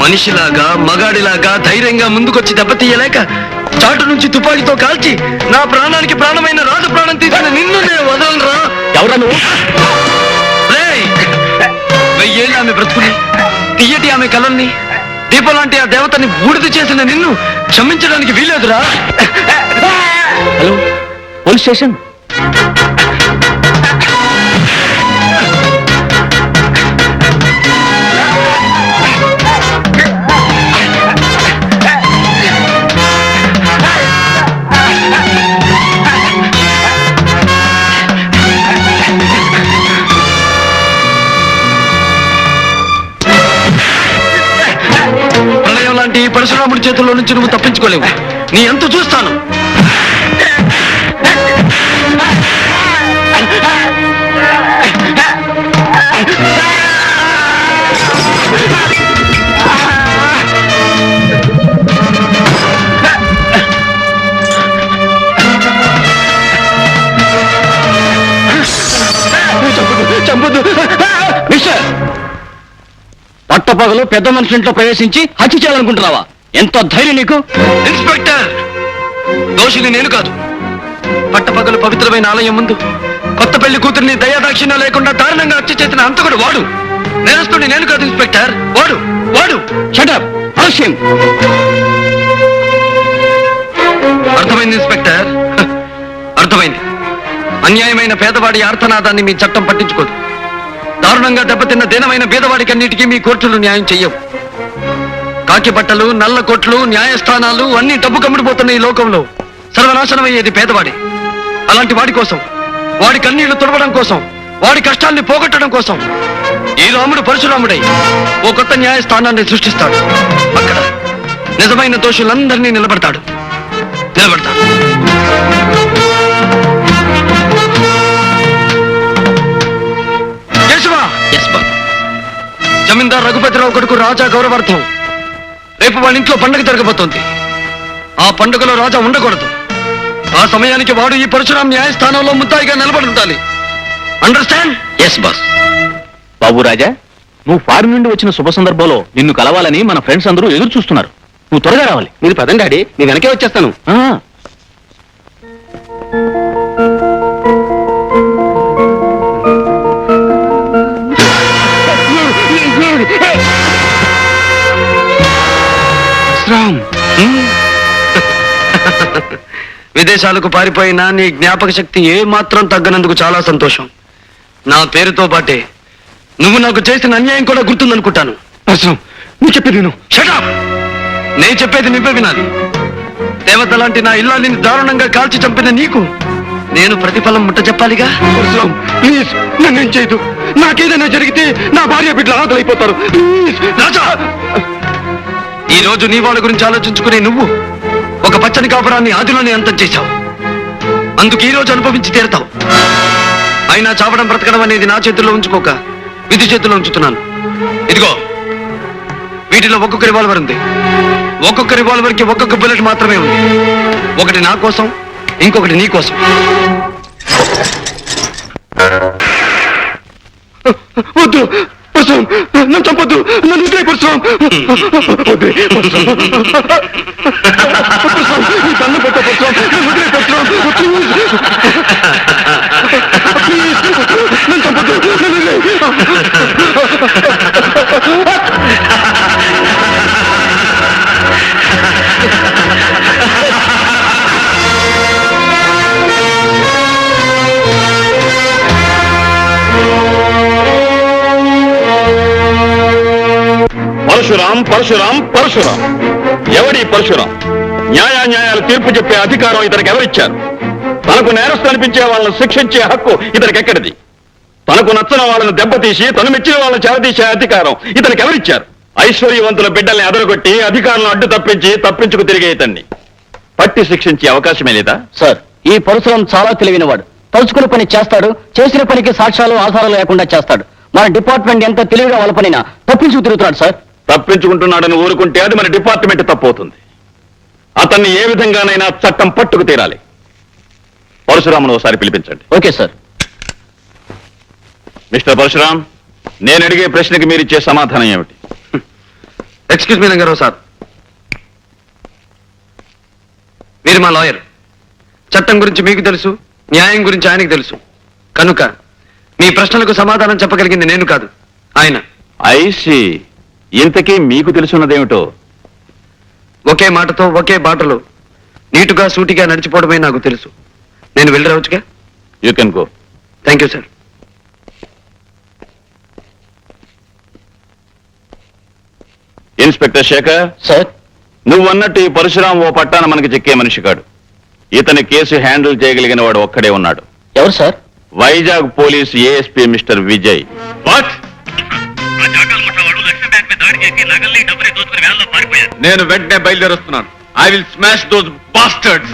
మనిషిలాగా మగాడిలాగా ధైర్యంగా ముందుకొచ్చి దెబ్బతీయలేక చాటు నుంచి తుపాకీతో కాల్చి నా ప్రాణానికి ప్రాణమైన రాజు ప్రాణం తీసిన నిన్ను నేను వదలరా. ఎవరా నువ్వు? వెయ్యేళ్ళు ఆమె బ్రతుకుని తీయటి ఆమె కలల్ని దీపం లాంటి ఆ దేవతని బూడిద చేసిన నిన్ను క్షమించడానికి వీలేదురా. Hello, police station. ప్రళయం లాంటి పరశురాముడి చేతుల్లో నుంచి నువ్వు తప్పించుకోలేవు. నీ ఎంత చూస్తాను. మిస్టర్, పట్టపగలు పెద్ద మనిషి ఇంట్లో ప్రవేశించి హత్య చేయాలనుకుంటున్నావా? ఎంత ధైర్యం నీకు? ఇన్స్పెక్టర్, దోషిని నేను కాదు. పట్టపగలు పవిత్రమైన ఆలయం ముందు కొత్త పెళ్లి కూతుర్ని దయాదాక్షిణ్యం లేకుండా దారుణంగా హత్య చేసిన అంతకుడు వాడు. నేరస్తుని నేను కాదు ఇన్స్పెక్టర్, వాడు వాడు. Shut up. ఆలస్యం. అర్థమైంది ఇన్స్పెక్టర్, అర్థమైంది. అన్యాయమైన పేదవాడి ఆర్తనాదాన్ని మీ చట్టం పట్టించుకోదు. దారుణంగా దెబ్బతిన్న దీనమైన పేదవాడికి అన్నిటికీ మీ కోర్టులు న్యాయం చెయ్యవు. కాకి బట్టలు, నల్ల కోట్లు, న్యాయస్థానాలు అన్ని డబ్బు కమ్ముడిపోతున్న ఈ లోకంలో సర్వనాశనం అయ్యేది పేదవాడి. అలాంటి వాడి కోసం, వాడి కన్నీళ్లు తుడవడం కోసం, వాడి కష్టాల్ని పోగొట్టడం కోసం ఈ రాముడు పరశురాముడై ఓ కొత్త న్యాయస్థానాన్ని సృష్టిస్తాడు. అక్కడ నిజమైన దోషులందరినీ నిలబడతాడు. జమీందార్ రఘుపతిరావు కొడుకు రాజా గౌరవార్థం రేపు వాళ్ళ ఇంట్లో పండుగ జరగబోతోంది. ఆ పండుగలో రాజా ఉండకూడదు. ఆ సమయానికి వాడు ఈ పరశురాం న్యాయస్థానంలో ముద్దాయిగా నిలబడి ఉండాలి. Understand? Yes boss. Babu Raja, నువ్వు ఫారిన్ నుండి వచ్చిన శుభ సందర్భంలో నిన్ను కలవాలని మన ఫ్రెండ్స్ అందరూ ఎదురు చూస్తున్నారు. నువ్వు త్వరగా రావాలి. మీరు పదండి డాడీ, నేను వెనకే వచ్చేస్తాను. విదేశాలకు పారిపోయినా నీ జ్ఞాపక శక్తి ఏ మాత్రం తగ్గనందుకు చాలా సంతోషం. నా పేరుతో పాటే నువ్వు నాకు చేసిన అన్యాయం కూడా గుర్తుందనుకుంటాను. నువ్వు చెప్పేది విను. Shut up. నేను చెప్పేది నువ్వే వినాలి. దేవత లాంటి నా ఇల్లాలిని దారుణంగా కాల్చి చంపిన నీకు నేను ప్రతిఫలం ముట్ట చెప్పాలిగా. ప్లీజ్ నన్నేం చేయదు. నాకేదైనా జరిగితే నా భార్య బిడ్డలు అనాథలైపోతారు. రాజా, ఈ రోజు నీ వాళ్ళ గురించి ఆలోచించుకునే నువ్వు ఒక పచ్చని కాపురాన్ని ఆదిలోనే అంతం చేశావు. అందుకు ఈ రోజు అనుభవించి తీరుతావు. అయినా చావడం బ్రతకడం అనేది నా చేతుల్లో ఉంచుకోక విధి చేతుల్లో ఉంచుతున్నాను. ఇదిగో, వీటిలో ఒక్కొక్క రివాల్వర్ ఉంది. ఒక్కొక్క రివాల్వర్ కి ఒక్కొక్క బుల్లెట్ మాత్రమే ఉంది. ఒకటి నా కోసం, ఇంకొకటి నీ కోసం. వద్దు పరశురాం, నన్ను చంపొద్దు. నన్ను వదిలే పరశురాం. ఈ దండం పెట్ట పరశురాం, నన్ను వదిలే పరశురాం. ప్లీజ్ నన్ను చంపొద్దు. నన్ను వదిలే. పరశురాం పరశురాం పరశురాం. ఎవడి పరశురాం? న్యాయాన్యాయాలు తీర్పు చెప్పే అధికారం ఇతనికి ఎవరిచ్చారు? తనకు నేరస్తు అనిపించే వాళ్ళను శిక్షించే హక్కు ఇతనికి ఎక్కడిది? తనకు నచ్చిన వాళ్ళను దెబ్బతీసి తను మెచ్చిన వాళ్ళని చేరదీసే అధికారం ఇతనికి ఎవరిచ్చారు? ఐశ్వర్యవంతుల బిడ్డల్ని అదరగొట్టి అధికారులను అడ్డు తప్పించుకు తిరిగే ఇతన్ని పట్టి శిక్షించే అవకాశమే లేదా? సార్, ఈ పరశురాం చాలా తెలివినవాడు. తలుచుకున్న పని చేస్తాడు, చేసిన పనికి సాక్ష్యాలు ఆధారాలు లేకుండా చేస్తాడు. మన డిపార్ట్మెంట్ ఎంత తెలివిగా వలపనినా తప్పించుకు తిరుగుతున్నాడు సార్. తప్పించుకుంటున్నాడని ఊరుకుంటే అది మన డిపార్ట్మెంట్ తప్పవుతుంది. అతన్ని ఏ విధంగానైనా చట్టం పట్టుకు తీరాలి. పరశురామును ఒకసారి పిలిపించండి. Okay sir. మిస్టర్ పరశురాం, నేను అడిగే ప్రశ్నకి మీరిచ్చే సమాధానం ఏమిటి? ఎక్స్క్యూజ్ మీ రంగారావు సార్, మీరు మా లాయర్. చట్టం గురించి మీకు తెలుసు, న్యాయం గురించి ఆయనకు తెలుసు. కనుక మీ ప్రశ్నలకు సమాధానం చెప్పగలిగింది నేను కాదు, ఆయన. ఐసి, ఇంతకీ మీకు తెలుసున్నదేమిటో? ఒకే మాటతో ఒకే బాటలో నీటుగా సూటిగా నడిచిపోవడమే నాకు తెలుసు. నేను వెళ్ళి రావచ్చుగా? You can go. Thank you sir. Inspector Shekhar, sir, నువ్వన్నట్టు ఈ పరశురాం ఓ పట్టాన మనకి చెక్కే మనిషి కాడు. ఇతని కేసు హ్యాండిల్ చేయగలిగిన వాడు ఒక్కడే ఉన్నాడు. ఎవరు సార్? Vizag police ASP mister Vijay. నేను వెంటనే బయలుదేరొస్తున్నాను. I will smash those bastards.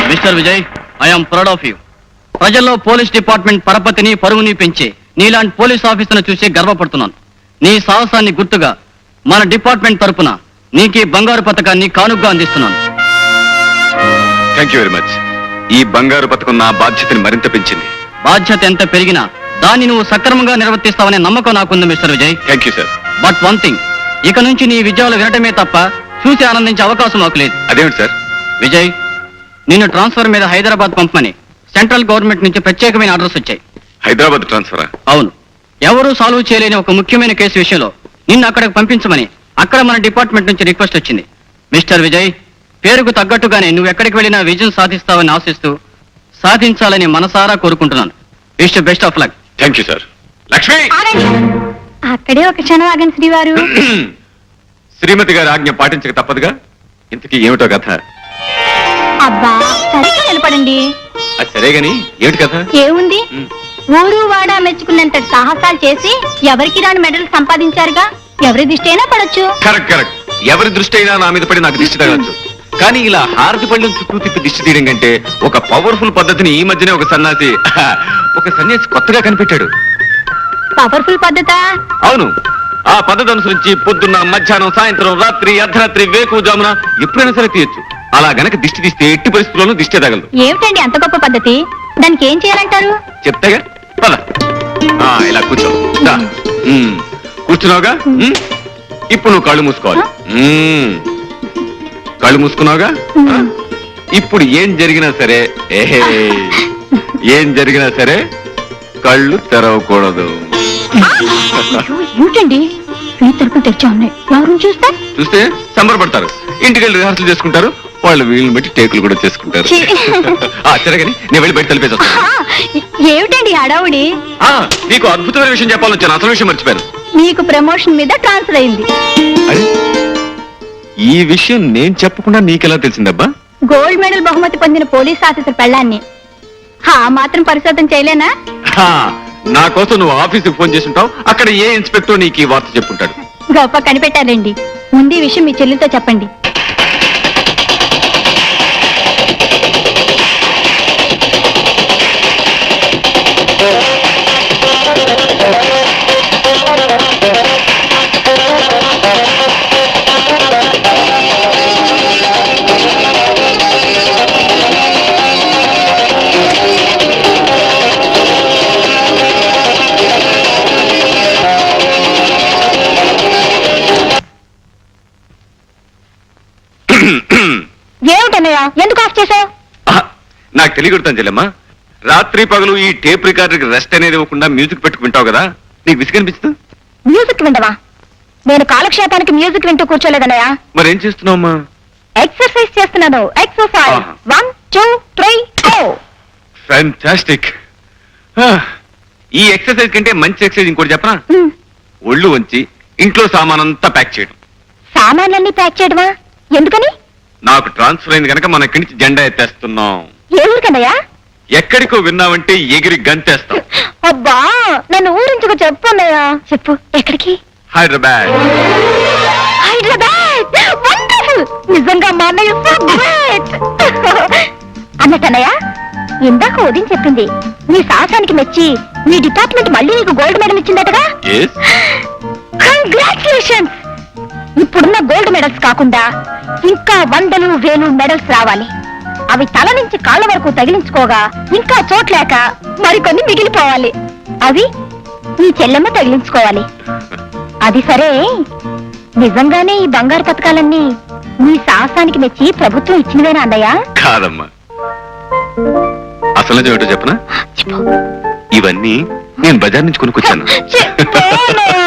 Mister Vijay, I'm proud of you. ప్రజల్లో పోలీస్ డిపార్ట్మెంట్ పరపతిని పరువుని పెంచే నీలాంటి పోలీస్ ఆఫీసర్ను చూసి గర్వపడుతున్నాను. నీ సాహసాన్ని గుర్తుగా మన డిపార్ట్మెంట్ తరపున నీకు ఈ బంగారు పథకాన్ని కానుగ్గా అందిస్తున్నాను. Thank you very much. ఈ బంగారు పథకం నా బాధ్యతని మరింత పెంచింది. బాధ్యత ఎంత పెరిగినా దాన్ని నువ్వు సక్రమంగా నిర్వర్తిస్తావనే నమ్మకం నాకుంది mister Vijay. Thank you sir. But one thing, ఇక నుంచి నీ విజయాలు వినటమే తప్ప చూసి ఆనందించే అవకాశం మాకు లేదు. అదేమిటి సార్? విజయ్, నిన్ను ట్రాన్స్ఫర్ మీద హైదరాబాద్ పంపమని సెంట్రల్ గవర్నమెంట్ నుంచి ప్రత్యేకమైన ఆర్డర్స్ వచ్చాయి. హైదరాబాద్ ట్రాన్స్ఫరా? అవును. ఎవరూ సాల్వ్ చేయలేని ఒక ముఖ్యమైన కేసు విషయంలో నిన్ను అక్కడికి పంపించమని అక్కడ మన డిపార్ట్మెంట్ నుంచి రిక్వెస్ట్ వచ్చింది. మిస్టర్ విజయ్, పేరుకు తగ్గట్టుగానే నువ్వు ఎక్కడికి వెళ్ళినా విజయం సాధిస్తావని ఆశిస్తూ సాధించాలని మనసారా కోరుకుంటున్నాను. Wish best of luck. Thank you sir. Lakshmi, అక్కడే ఒక క్షణం ఆగండి శ్రీవారు. శ్రీమతి గారి ఆజ్ఞ పాటించక తప్పదుగా. ఇంతకీ ఏమిటో కథ? అబ్బా, సరిగ్గా నిలబడండి. అది సరే గాని ఏమిటి కథ? ఏముంది, ఊరు వాడ మెచ్చుకున్నంత సాహసాలు చేసి ఎవరికి రాని మెడల్ సంపాదించారుగా. ఎవరి దిష్టి అయినా పడొచ్చు. Correct correct. ఎవరి దృష్టి అయినా నా మీద పడి నాకు దిష్టి తగలచ్చు. కానీ ఇలా హారతి పళ్ళం చుట్టూ తిప్పి దిష్టి తీయడం కంటే ఒక పవర్ఫుల్ పద్ధతిని ఈ మధ్యనే ఒక సన్యాసి కొత్తగా కనిపెట్టాడు. పవర్ఫుల్ పద్ధత? అవును. ఆ పద్ధతి అనుసరించి పొద్దున్న, మధ్యాహ్నం, సాయంత్రం, రాత్రి, అర్ధరాత్రి, వేకువజామున ఎప్పుడైనా సరే తీయచ్చు. అలా గనక దిష్టి తీస్తే ఎట్టి పరిస్థితుల్లోనూ దిష్టి తగలదు. ఏమిటండి అంత గొప్ప పద్ధతి? దానికి ఏం చేయాలంటారు? చెప్తాగా, పద. ఇలా కూర్చో. దా. కూర్చున్నావుగా? ఇప్పుడు నువ్వు కళ్ళు మూసుకోవాలి. కళ్ళు మూసుకున్నావుగా? ఇప్పుడు ఏం జరిగినా సరే ఏం జరిగినా సరే కళ్ళు తెరవకూడదు. ఏమిటండి, ఈ తలుపులు తెరిచా ఉన్నాయి. ఎవరు చూస్తే సంబరపడతారు. ఇంటికి వెళ్ళి రిహార్సల్ చేసుకుంటారు. వాళ్ళు వీళ్ళని బట్టి టేకులు కూడా చేసుకుంటారు. సరేగాని నేను వెళ్ళి బయట తలిపేసి వస్తాను. ఏమిటండి హడావుడి? నీకు అద్భుతమైన విషయం చెప్పాలని వచ్చాను. అసలు విషయం మర్చిపోయాను. మీకు ప్రమోషన్ మీద ట్రాన్స్ఫర్ అయింది. ఈ విషయం నేను చెప్పకుండా నీకెలా తెలిసిందబ్బా? గోల్డ్ మెడల్ బహుమతి పొందిన పోలీస్ ఆఫీసర్ పెళ్ళాన్ని ఆ మాత్రం పరిశోధన చేయలేనా? నా కోసం నువ్వు ఆఫీసుకు ఫోన్ చేసి ఉంటావు. అక్కడ ఏ ఇన్స్పెక్టర్ నీకు ఈ వార్త చెప్పుంటాడు. గొప్ప కనిపెట్టారండి. ముందు ఈ విషయం మీ చెల్లితో చెప్పండి. ఏమిటన్నయ్య, ఎందుకు ఆఫ్ చేసావు? నాకు తెలియకూడతాను చెల్లెమ్మా, రాత్రి పగలు ఈ టేప్ రికార్డర్కి రెస్ట్ అనేది ఇవ్వకుండా మ్యూజిక్ పెట్టుకుంటావు కదా, నీకు విసిగనిపిస్తుంది? మ్యూజిక్ వింటవా? నేను కాలక్షేపానికి మ్యూజిక్ వింటూ కూర్చోలేదన్నయ్య. మరేం చేస్తున్నావమ్మా? ఎక్సర్సైజ్ చేస్తున్నాను. ఎక్సర్సైజ్. 1 2 3 go. ఫ్యాంటాస్టిక్. ఈ ఎక్సర్సైజ్ కంటే మంచి ఎక్సర్సైజ్ ఇంకోటి చెప్పనా? ఒళ్ళు వంచి ఇంట్లో సామానంతా ప్యాక్ చేయడం. సామాన్లన్నీ ప్యాక్ చేయడమా? ఎందుకని? నాకు ట్రాన్స్ఫర్ అయింది కనుక మన ఇక్కడి నుంచి జెండా ఎత్తేస్తున్నాం. ఏ ఊరికన్నయ్య? ఎక్కడికో విన్నావంటే ఎగిరి గంతేస్తాం. అబ్బా, నన్ను ఊరించుకు చెప్పు అన్నయ్య. చెప్పు, ఎక్కడికి? హైదరాబాద్. హైదరాబాద్. వండర్ఫుల్. నిజంగా మా అన్నయ్య సో గ్రేట్. అన్నట్టన్నయ్య, ఇందాక ఉదయం చెప్పింది నీ సాహసానికి మెచ్చి మీ డిపార్ట్మెంట్ మళ్ళీ నీకు గోల్డ్ మెడల్ ఇచ్చిందటగా? Yes. కంగ్రాచులేషన్స్. ఇప్పుడున్న గోల్డ్ మెడల్స్ కాకుండా ఇంకా 100 1000 మెడల్స్ రావాలి. అవి తల నుంచి కాళ్ళ వరకు తగిలించుకోగా ఇంకా చోట్లేక మరికొన్ని మిగిలిపోవాలి. అవి నీ చెల్లెమ్మ తగిలించుకోవాలి. అది సరే, నిజంగానే ఈ బంగారు పథకాలన్నీ నీ సాహసానికి మెచ్చి ప్రభుత్వం ఇచ్చినవేనా అన్నయ్య? కాదమ్మా, అసలు ఏమిటో చెప్పనా? చెప్పు. ఇవన్నీ నేను బజార్ నుంచి కొనుక్కొచ్చాను. చెప్పు అన్నయ్య.